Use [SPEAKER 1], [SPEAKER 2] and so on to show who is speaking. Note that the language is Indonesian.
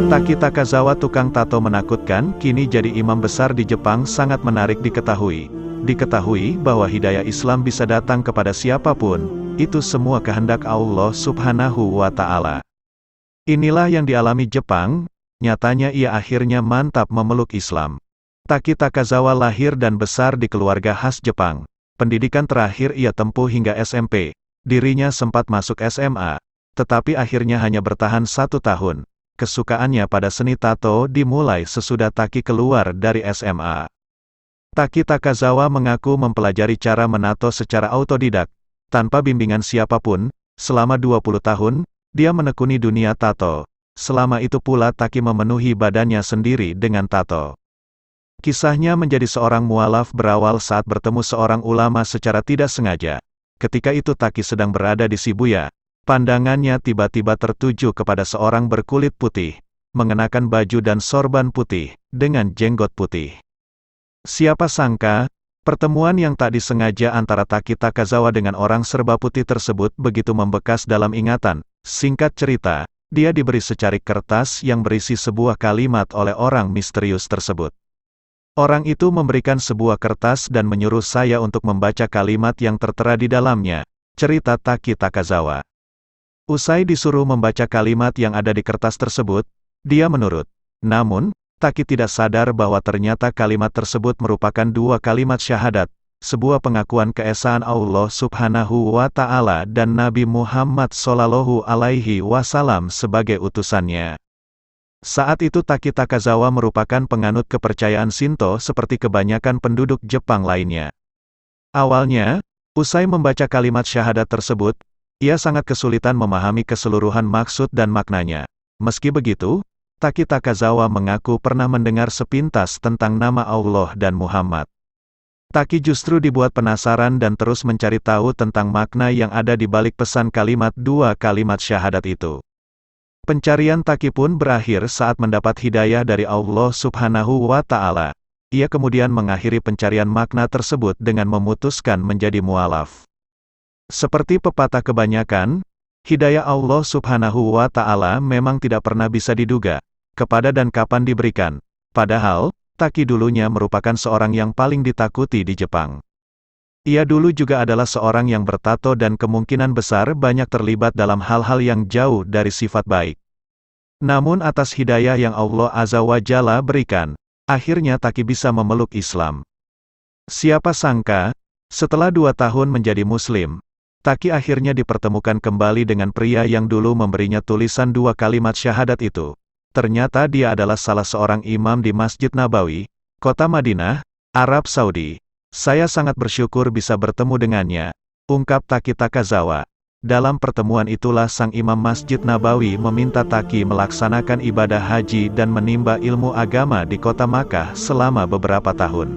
[SPEAKER 1] Taki Takazawa, tukang tato menakutkan, kini jadi imam besar di Jepang. Sangat menarik diketahui. Diketahui bahwa hidayah Islam bisa datang kepada siapapun, itu semua kehendak Allah Subhanahu wa Ta'ala. Inilah yang dialami Jepang, nyatanya ia akhirnya mantap memeluk Islam. Taki Takazawa lahir dan besar di keluarga khas Jepang. Pendidikan terakhir ia tempuh hingga SMP. Dirinya sempat masuk SMA, tetapi akhirnya hanya bertahan 1 tahun. Kesukaannya pada seni tato dimulai sesudah Taki keluar dari SMA. Taki Takazawa mengaku mempelajari cara menato secara autodidak, tanpa bimbingan siapapun. Selama 20 tahun, dia menekuni dunia tato. Selama itu pula Taki memenuhi badannya sendiri dengan tato. Kisahnya menjadi seorang mualaf berawal saat bertemu seorang ulama secara tidak sengaja. Ketika itu Taki sedang berada di Shibuya. Pandangannya tiba-tiba tertuju kepada seorang berkulit putih, mengenakan baju dan sorban putih, dengan jenggot putih. Siapa sangka, pertemuan yang tak disengaja antara Taki Takazawa dengan orang serba putih tersebut begitu membekas dalam ingatan. Singkat cerita, dia diberi secarik kertas yang berisi sebuah kalimat oleh orang misterius tersebut. Orang itu memberikan sebuah kertas dan menyuruh saya untuk membaca kalimat yang tertera di dalamnya. Cerita Taki Takazawa. Usai disuruh membaca kalimat yang ada di kertas tersebut, dia menurut. Namun, Taki tidak sadar bahwa ternyata kalimat tersebut merupakan 2 kalimat syahadat, sebuah pengakuan keesaan Allah Subhanahu wa Ta'ala dan Nabi Muhammad Shallallahu Alaihi Wasallam sebagai utusannya. Saat itu Taki Takazawa merupakan penganut kepercayaan Shinto seperti kebanyakan penduduk Jepang lainnya. Awalnya, usai membaca kalimat syahadat tersebut, ia sangat kesulitan memahami keseluruhan maksud dan maknanya. Meski begitu, Taki Takazawa mengaku pernah mendengar sepintas tentang nama Allah dan Muhammad. Taki justru dibuat penasaran dan terus mencari tahu tentang makna yang ada di balik pesan kalimat 2 kalimat syahadat itu. Pencarian Taki pun berakhir saat mendapat hidayah dari Allah Subhanahu wa Ta'ala. Ia kemudian mengakhiri pencarian makna tersebut dengan memutuskan menjadi mualaf. Seperti pepatah kebanyakan, hidayah Allah Subhanahu wa Ta'ala memang tidak pernah bisa diduga, kepada dan kapan diberikan. Padahal, Taki dulunya merupakan seorang yang paling ditakuti di Jepang. Ia dulu juga adalah seorang yang bertato dan kemungkinan besar banyak terlibat dalam hal-hal yang jauh dari sifat baik. Namun atas hidayah yang Allah Azza wa Jalla berikan, akhirnya Taki bisa memeluk Islam. Siapa sangka, setelah 2 tahun menjadi Muslim, Taki akhirnya dipertemukan kembali dengan pria yang dulu memberinya tulisan 2 kalimat syahadat itu. Ternyata dia adalah salah seorang imam di Masjid Nabawi, kota Madinah, Arab Saudi. Saya sangat bersyukur bisa bertemu dengannya, ungkap Taki Takazawa. Dalam pertemuan itulah sang imam Masjid Nabawi meminta Taki melaksanakan ibadah haji dan menimba ilmu agama di kota Makkah selama beberapa tahun.